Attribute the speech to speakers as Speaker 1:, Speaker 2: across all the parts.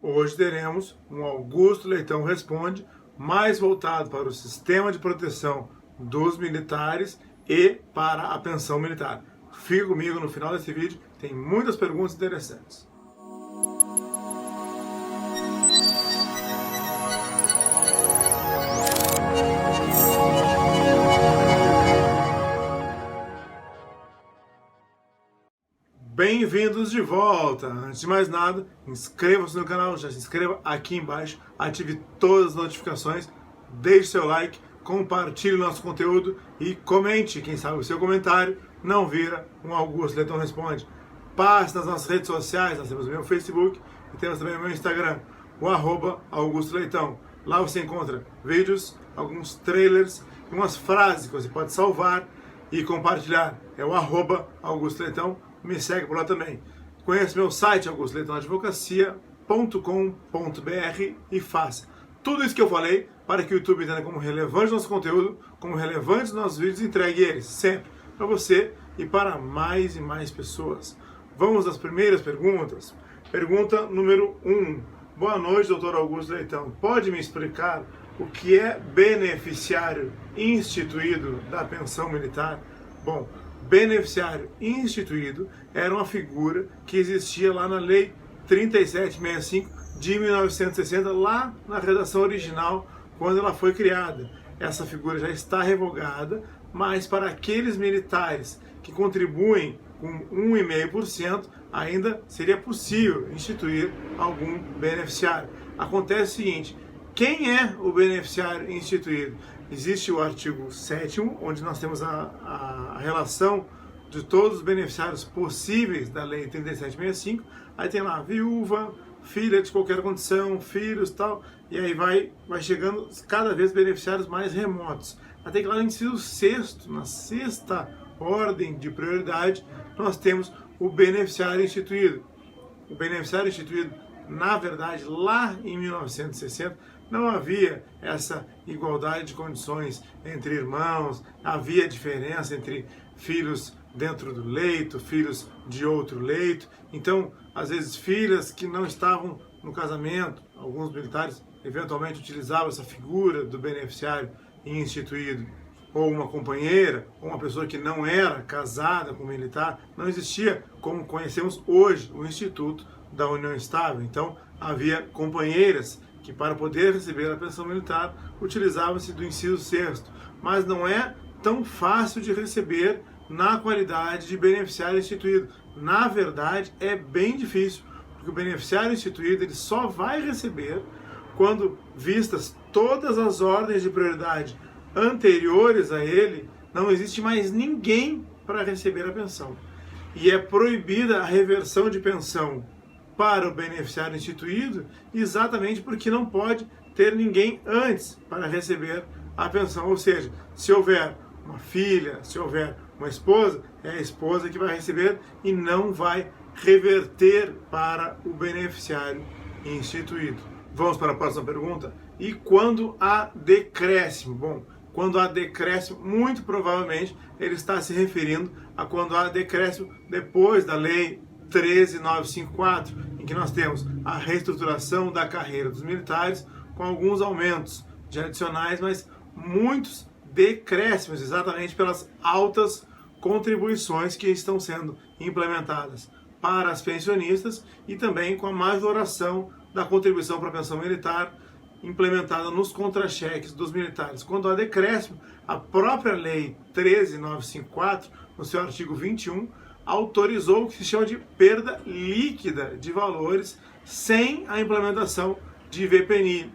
Speaker 1: Hoje teremos um Augusto Leitão Responde, mais voltado para o sistema de proteção dos militares e para a pensão militar. Fique comigo no final desse vídeo, tem muitas perguntas interessantes. Bem-vindos de volta! Antes de mais nada, inscreva-se no canal, já se inscreva aqui embaixo, ative todas as notificações, deixe seu like, compartilhe o nosso conteúdo e comente. Quem sabe o seu comentário não vira um Augusto Leitão Responde. Passe nas nossas redes sociais, nós temos o meu Facebook e temos também o meu Instagram, o @Augusto Leitão. Lá você encontra vídeos, alguns trailers e umas frases que você pode salvar e compartilhar. É o @Augusto Leitão. Me segue por lá também. Conheça meu site, augustoleitãoadvocacia.com.br e faça tudo isso que eu falei para que o YouTube entenda como relevante o nosso conteúdo, como relevante os nossos vídeos e entregue eles sempre para você e para mais e mais pessoas. Vamos às primeiras perguntas. Pergunta número 1. Boa noite, doutor Augusto Leitão. Pode me explicar o que é beneficiário instituído da pensão militar? Bom, beneficiário instituído era uma figura que existia lá na Lei 3765 de 1960, lá na redação original, quando ela foi criada. Essa figura já está revogada, mas para aqueles militares que contribuem com 1,5%, ainda seria possível instituir algum beneficiário. Acontece o seguinte: quem é o beneficiário instituído? Existe o artigo 7º, onde nós temos a relação de todos os beneficiários possíveis da Lei 3765. Aí tem lá viúva, filha de qualquer condição, filhos e tal. E aí vai chegando cada vez beneficiários mais remotos. Até que lá no inciso 6º, na 6ª ordem de prioridade, nós temos o beneficiário instituído. O beneficiário instituído, na verdade, lá em 1960, não havia essa igualdade de condições entre irmãos, havia diferença entre filhos dentro do leito, filhos de outro leito. Então, às vezes, filhas que não estavam no casamento, alguns militares eventualmente utilizavam essa figura do beneficiário instituído, ou uma companheira, ou uma pessoa que não era casada com um militar. Não existia, como conhecemos hoje, o Instituto da União Estável. Então, havia companheiras que, para poder receber a pensão militar, utilizavam-se do inciso 6º, mas não é tão fácil de receber na qualidade de beneficiário instituído. Na verdade, é bem difícil, porque o beneficiário instituído ele só vai receber quando, vistas todas as ordens de prioridade anteriores a ele, não existe mais ninguém para receber a pensão. E é proibida a reversão de pensão para o beneficiário instituído, exatamente porque não pode ter ninguém antes para receber a pensão. Ou seja, se houver uma filha, se houver uma esposa, é a esposa que vai receber e não vai reverter para o beneficiário instituído. Vamos para a próxima pergunta. E quando há decréscimo? Bom, quando há decréscimo, muito provavelmente ele está se referindo a quando há decréscimo depois da Lei 13.954, em que nós temos a reestruturação da carreira dos militares com alguns aumentos de adicionais, mas muitos decréscimos, exatamente pelas altas contribuições que estão sendo implementadas para as pensionistas e também com a majoração da contribuição para a pensão militar implementada nos contra-cheques dos militares. Quando há decréscimo, a própria Lei 13.954, no seu artigo 21, autorizou o que se chama de perda líquida de valores sem a implementação de VPNI.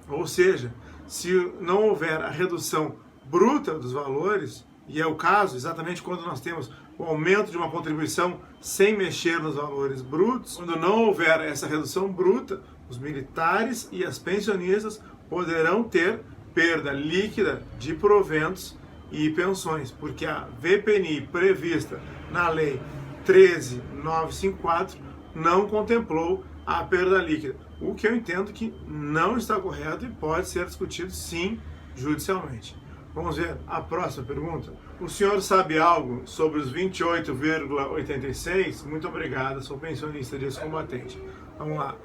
Speaker 1: Ou seja, se não houver a redução bruta dos valores, e é o caso exatamente quando nós temos o aumento de uma contribuição sem mexer nos valores brutos, quando não houver essa redução bruta, os militares e as pensionistas poderão ter perda líquida de proventos e pensões, porque a VPNI prevista na Lei 13.954 não contemplou a perda líquida, o que eu entendo que não está correto e pode ser discutido sim judicialmente. Vamos ver a próxima pergunta. O senhor sabe algo sobre os 28,86? Muito obrigado, sou pensionista de ex-combatente. Vamos lá.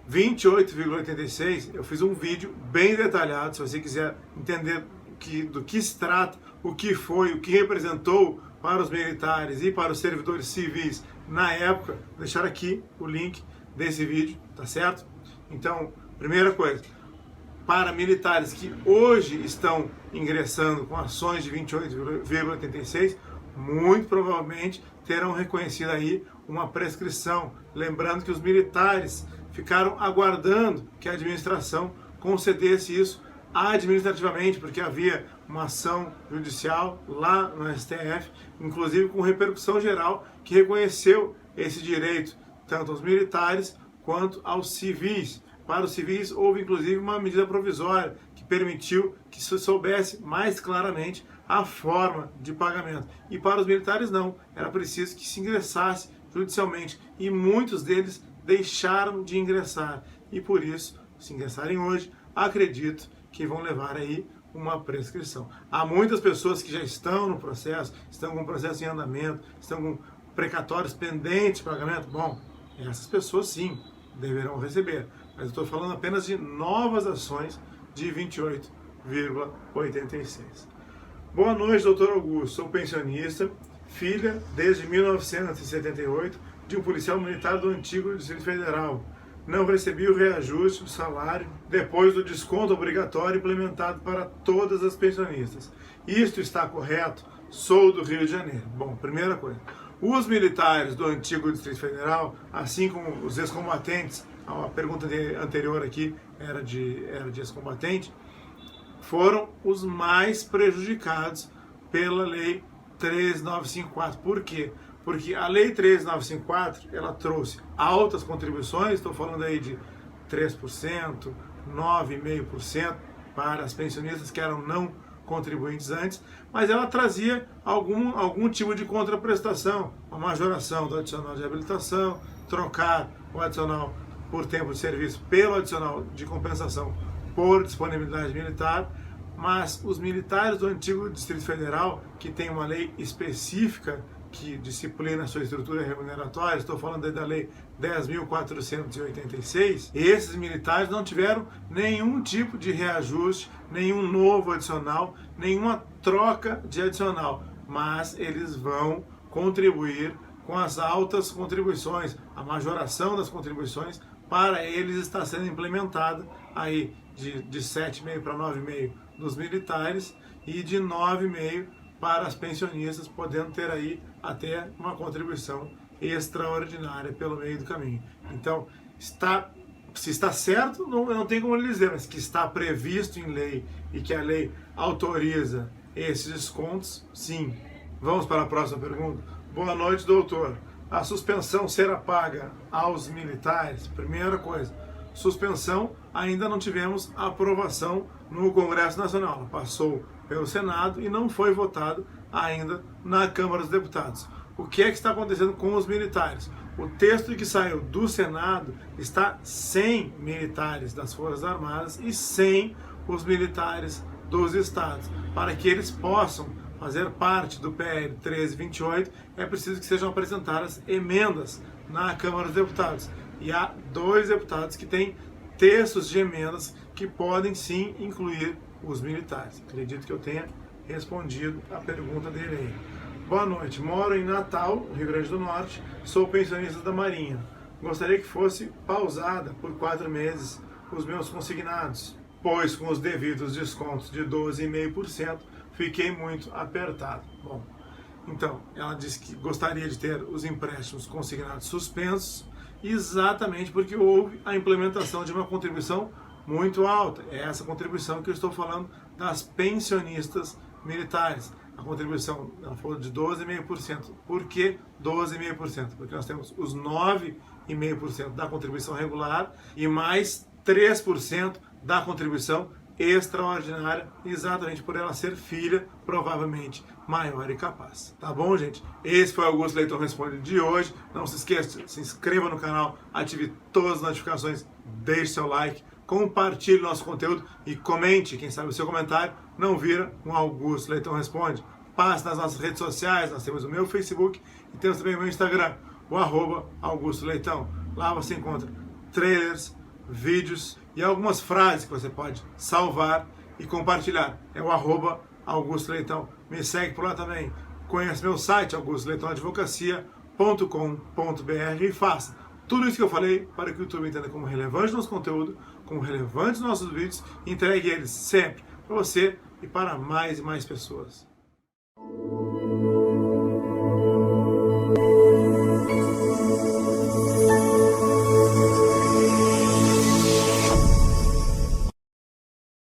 Speaker 1: 28,86, eu fiz um vídeo bem detalhado, se você quiser entender do que se trata, o que foi, o que representou para os militares e para os servidores civis na época, vou deixar aqui o link desse vídeo, tá certo? Então, primeira coisa, para militares que hoje estão ingressando com ações de 28,86, muito provavelmente terão reconhecido aí uma prescrição. Lembrando que os militares ficaram aguardando que a administração concedesse isso administrativamente, porque havia uma ação judicial lá no STF, inclusive com repercussão geral, que reconheceu esse direito tanto aos militares quanto aos civis. Para os civis houve inclusive uma medida provisória que permitiu que se soubesse mais claramente a forma de pagamento. E para os militares não, era preciso que se ingressasse judicialmente, e muitos deles deixaram de ingressar, e por isso, se ingressarem hoje, acredito que vão levar aí uma prescrição. Há muitas pessoas que já estão no processo, estão com o processo em andamento, estão com precatórios pendentes de pagamento. Bom, essas pessoas sim deverão receber, mas eu estou falando apenas de novas ações de 28,86. Boa noite, doutor Augusto. Sou pensionista, filha desde 1978 de um policial militar do antigo Distrito Federal. Não recebi o reajuste do salário depois do desconto obrigatório implementado para todas as pensionistas. Isto está correto? Sou do Rio de Janeiro. Bom, primeira coisa, os militares do antigo Distrito Federal, assim como os ex-combatentes, a pergunta anterior aqui era de ex-combatente, foram os mais prejudicados pela Lei 13954. Por quê? Porque a Lei 13954, ela trouxe altas contribuições, estou falando aí de 3%, 9,5% para as pensionistas que eram não contribuintes antes, mas ela trazia algum tipo de contraprestação, a majoração do adicional de habilitação, trocar o adicional por tempo de serviço pelo adicional de compensação por disponibilidade militar. Mas os militares do antigo Distrito Federal, que tem uma lei específica que disciplina a sua estrutura remuneratória, estou falando aí da Lei 10.486, esses militares não tiveram nenhum tipo de reajuste, nenhum novo adicional, nenhuma troca de adicional, mas eles vão contribuir com as altas contribuições, a majoração das contribuições para eles está sendo implementada aí de 7,5% para 9,5% dos militares e de 9,5% para as pensionistas, podendo ter aí até uma contribuição extraordinária pelo meio do caminho. Então, se está certo, não tem como lhe dizer, mas que está previsto em lei e que a lei autoriza esses descontos, sim. Vamos para a próxima pergunta. Boa noite, doutor. A suspensão será paga aos militares? Primeira coisa, suspensão ainda não tivemos aprovação no Congresso Nacional. Ela passou pelo Senado e não foi votado ainda na Câmara dos Deputados. O que é que está acontecendo com os militares? O texto que saiu do Senado está sem militares das Forças Armadas e sem os militares dos estados. Para que eles possam fazer parte do PL 1328, é preciso que sejam apresentadas emendas na Câmara dos Deputados. E há 2 deputados que têm textos de emendas que podem sim incluir os militares. Acredito que eu tenha respondido a pergunta dele aí. Boa noite, moro em Natal, Rio Grande do Norte, sou pensionista da Marinha. Gostaria que fosse pausada por 4 meses os meus consignados, pois com os devidos descontos de 12,5% fiquei muito apertado. Bom, então, ela disse que gostaria de ter os empréstimos consignados suspensos, exatamente porque houve a implementação de uma contribuição muito alta. É essa contribuição que eu estou falando das pensionistas militares. A contribuição, ela falou de 12,5%. Por que 12,5%? Porque nós temos os 9,5% da contribuição regular e mais 3% da contribuição extraordinária, exatamente por ela ser filha, provavelmente maior e capaz. Tá bom, gente? Esse foi o Augusto Leitão Responde de hoje. Não se esqueça, se inscreva no canal, ative todas as notificações, deixe seu like, compartilhe nosso conteúdo e comente. Quem sabe o seu comentário não vira um Augusto Leitão Responde. Passe nas nossas redes sociais, nós temos o meu Facebook e temos também o meu Instagram, o @Augusto Leitão. Lá você encontra trailers, vídeos e algumas frases que você pode salvar e compartilhar. É o @Augusto Leitão. Me segue por lá também. Conhece meu site, augustoleitãoadvocacia.com.br, e faça tudo isso que eu falei para que o YouTube entenda como relevante nosso conteúdo, como relevante nossos vídeos, e entregue eles sempre para você e para mais e mais pessoas.